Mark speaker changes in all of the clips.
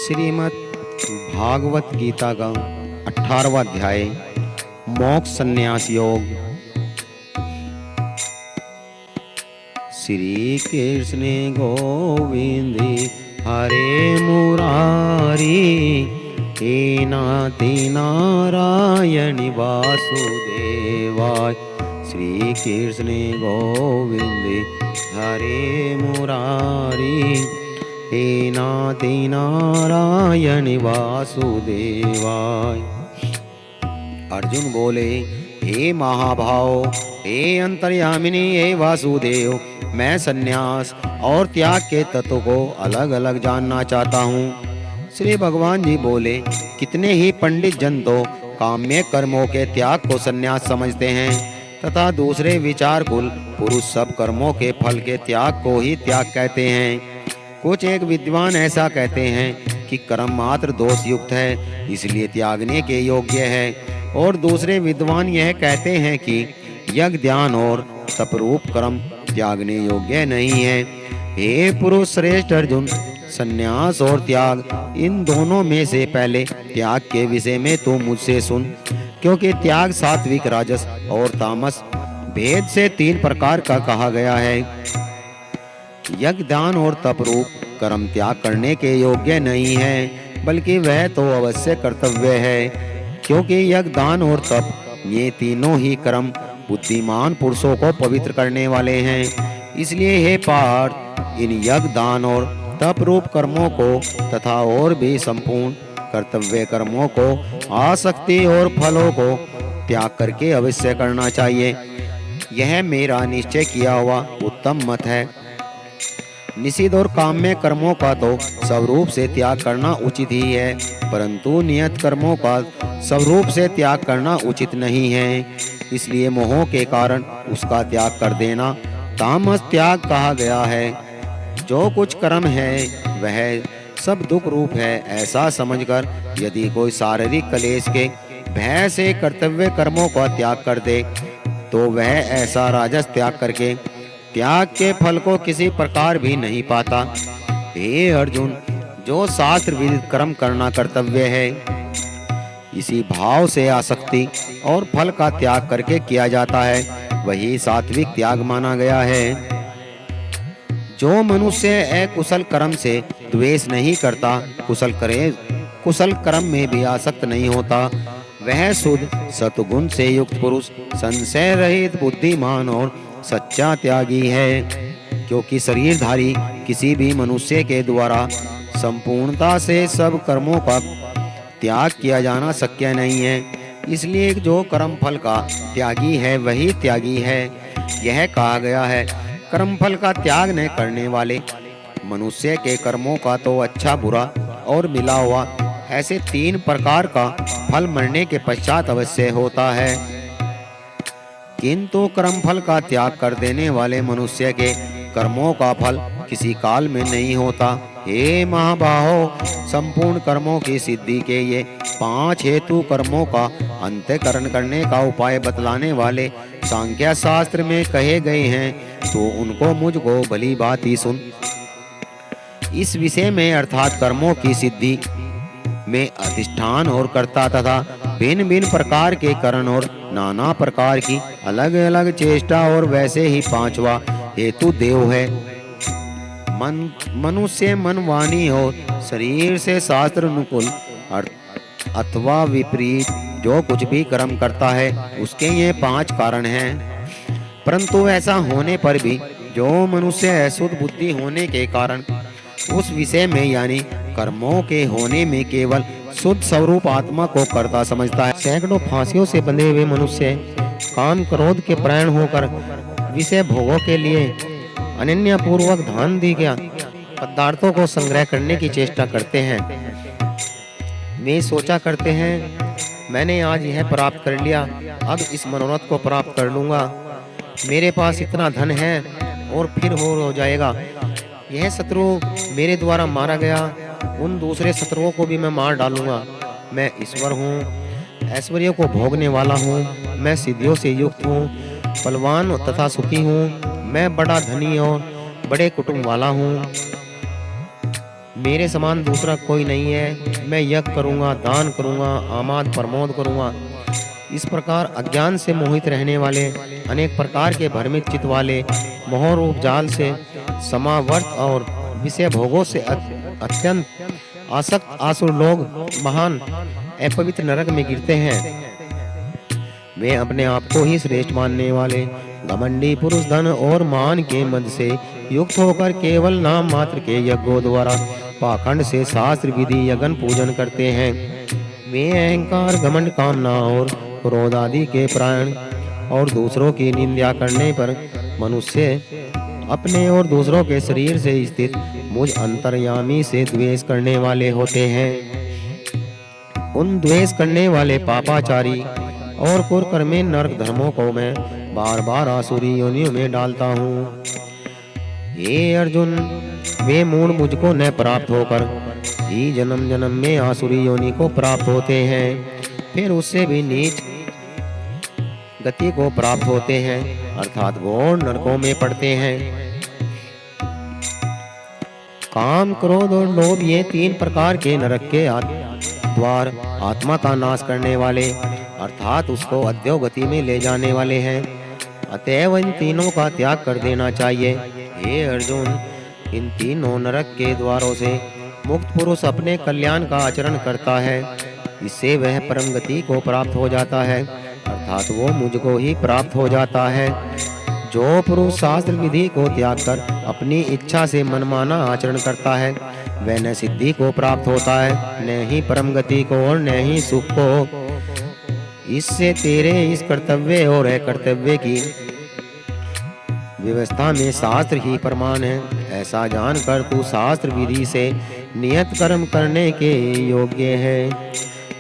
Speaker 1: श्रीमद् भागवत गीता का 18वां अध्याय मोक्ष संन्यास योग। श्री कृष्ण गोविंद हरे मुरारी हे नाति नारायण वासुदेवाय। श्री कृष्ण गोविंद हरे मुरारी हे नाति नारायण वासुदेवाय। अर्जुन बोले, हे महाभाव, हे अंतर्यामिनी, हे वासुदेव, मैं संन्यास और त्याग के तत्व को अलग अलग जानना चाहता हूँ। श्री भगवान जी बोले, कितने ही पंडित जन तो काम्य कर्मों के त्याग को संन्यास समझते हैं तथा दूसरे विचार कुल पुरुष सब कर्मों के फल के त्याग को ही त्याग कहते हैं। कुछ एक विद्वान ऐसा कहते हैं कि कर्म मात्र दोष युक्त है, इसलिए त्यागने के योग्य है, और दूसरे विद्वान यह कहते हैं कि यज्ञ ध्यान और तपरूप कर्म त्यागने योग्य नहीं है। हे पुरुष श्रेष्ठ अर्जुन, संन्यास और त्याग इन दोनों में से पहले त्याग के विषय में तू मुझसे सुन, क्योंकि त्याग सात्विक, राजस और तामस भेद से 3 प्रकार का कहा गया है। यज्ञ दान और तपरूप कर्म त्याग करने के योग्य नहीं है, बल्कि वह तो अवश्य कर्तव्य है, क्योंकि यज्ञ दान और तप ये तीनों ही कर्म बुद्धिमान पुरुषों को पवित्र करने वाले हैं। इसलिए हे पार्थ, इन यज्ञ दान और तप रूप कर्मों को तथा और भी संपूर्ण कर्तव्य कर्मों को आसक्ति और फलों को त्याग करके अवश्य करना चाहिए। यह मेरा निश्चय किया हुआ उत्तम मत है। निषिद्ध और काम्य कर्मों का तो स्वरूप से त्याग करना उचित ही है, परंतु नियत कर्मों का स्वरूप से त्याग करना उचित नहीं है। इसलिए मोह के कारण उसका त्याग कर देना तामस त्याग कहा गया है। जो कुछ कर्म है वह सब दुख रूप है, ऐसा समझकर यदि कोई शारीरिक क्लेश के भय से कर्तव्य कर्मों का त्याग कर दे, तो वह ऐसा राजस त्याग करके त्याग के फल को किसी प्रकार भी नहीं पाता। हे अर्जुन, जो शास्त्र विदित कर्म करना कर्तव्य है, इसी भाव से आसक्ति और फल का त्याग करके किया जाता है, वही सात्विक त्याग माना गया है। जो मनुष्य अकुशल कर्म से द्वेष नहीं करता, कुशल कर्म में भी आसक्त नहीं होता, वह शुद्ध सतगुण से युक्त पुरुष, संशय रहित, बुद्धिमान और सच्चा त्यागी है। क्योंकि शरीरधारी किसी भी मनुष्य के द्वारा संपूर्णता से सब कर्मों का त्याग किया जाना शक्य नहीं है। इसलिए जो कर्म फल का त्यागी है वही त्यागी है। यह कहा गया है, कर्म फल का त्याग न करने वाले मनुष्य के कर्मों का तो अच्छा बुरा और मिला हुआ ऐसे 3 प्रकार का फल मरने के पश्चात अवश्य होता है, किंतु कर्म फल का त्याग कर देने वाले मनुष्य के कर्मों का फल किसी काल में नहीं होता। हे महाबाहो, संपूर्ण कर्मों की सिद्धि के ये 5 हेतु कर्मों का अंतःकरण करने का उपाय बतलाने वाले सांख्य शास्त्र में कहे गए हैं, तो उनको मुझको भली बात ही सुन। इस विषय में अर्थात कर्मों की सिद्धि में अधिष्ठान और कर्ता तथा भिन्न भिन्न प्रकार के करण और नाना प्रकार की अलग अलग चेष्टा और वैसे ही 5वां हेतु देव है। मनुष्य मन, वाणी और शरीर से शास्त्र अनुकूल अथवा विपरीत जो कुछ भी कर्म करता है, उसके ये 5 कारण हैं। परंतु ऐसा होने पर भी जो मनुष्य अशुद्ध बुद्धि होने के कारण उस विषय में यानी कर्मों के होने में केवल शुद्ध स्वरूप आत्मा को कर्ता समझता है। सैकड़ों फांसियों से बंधे हुए मनुष्य काम क्रोध के प्राण होकर विषय भोगों के लिए अनन्य पूर्वक ध्यान दी गया पदार्थों को संग्रह करने की चेष्टा करते हैं। वे सोचा करते हैं, मैंने आज यह प्राप्त कर लिया, अब इस मनोरथ को प्राप्त कर लूंगा, मेरे पास इतना धन है और फिर हो जाएगा। यह शत्रु मेरे द्वारा मारा गया, उन दूसरे शत्रुओं को भी मैं मार डालूंगा। मैं ईश्वर हूँ, ऐश्वर्य को भोगने वाला हूँ, मैं सिद्धियों से युक्त हूँ, बलवान तथा सुखी हूँ, मैं बड़ा धनी और बड़े कुटुंब वाला हूँ। मेरे समान दूसरा कोई नहीं है। मैं यज्ञ करूँगा, दान करूँगा, आमाद प्रमोद करूँगा। इस प्रकार अज्ञान से मोहित रहने वाले, अनेक प्रकार के भ्रमित चित्त वाले, मोह रूप जाल से समावर्त और विषय भोगों से अत्यंत आसक्त आसुर लोग महान अपवित्र नरक में गिरते हैं। वे अपने आप को ही श्रेष्ठ मानने वाले घमंडी पुरुष धन और मान के मद से युक्त होकर केवल नाम मात्र के यज्ञों द्वारा पाखंड से शास्त्र विधि यज्ञ पूजन करते हैं। वे अहंकार, घमंड, कामना और क्रोध आदि के प्राण और दूसरों की निंदा करने पर मनुष्य अपने और दूसरों के शरीर से स्थित मुझ अंतर्यामी से द्वेष करने वाले होते हैं। उन द्वेष करने वाले पापाचारी और कुकर्मी नरक धर्मों को मैं बार बार आसुरी योनियों में डालता हूँ। हे अर्जुन, वे मूढ़ मुझको न प्राप्त होकर ही जन्म जन्म में आसुरी योनि को प्राप्त होते हैं, फिर उससे भी नीच गति को प्राप्त होते हैं, अर्थात घोर नरकों में पड़ते हैं। काम, क्रोध और लोभ ये 3 प्रकार के नरक के द्वार आत्मा का नाश करने वाले, अर्थात उसको अधोगति में ले जाने वाले हैं। अतएव इन तीनों का त्याग कर देना चाहिए। हे अर्जुन, इन तीनों नरक के द्वारों से मुक्त पुरुष अपने कल्याण का आचरण करता है। इससे वह परम गति को प्राप्त हो जाता है, अर्थात वो मुझको ही प्राप्त हो जाता है। जो पुरुष शास्त्र विधि को त्याग कर अपनी इच्छा से मनमाना आचरण करता है, वह न सिद्धि को प्राप्त होता है, न ही परम गति को और न ही सुख को। इससे तेरे इस कर्तव्य और अकर्तव्य की व्यवस्था में शास्त्र ही प्रमाण है। ऐसा जानकर तू शास्त्र विधि से नियत कर्म करने के योग्य है।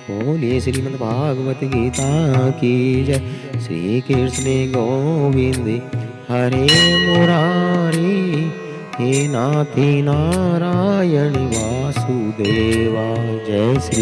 Speaker 1: बोलिए श्रीमद् भागवत गीता की जय। श्री कृष्ण गोविंद हरे मुरारी, हे नाथी नारायण वासुदेवा। जय श्री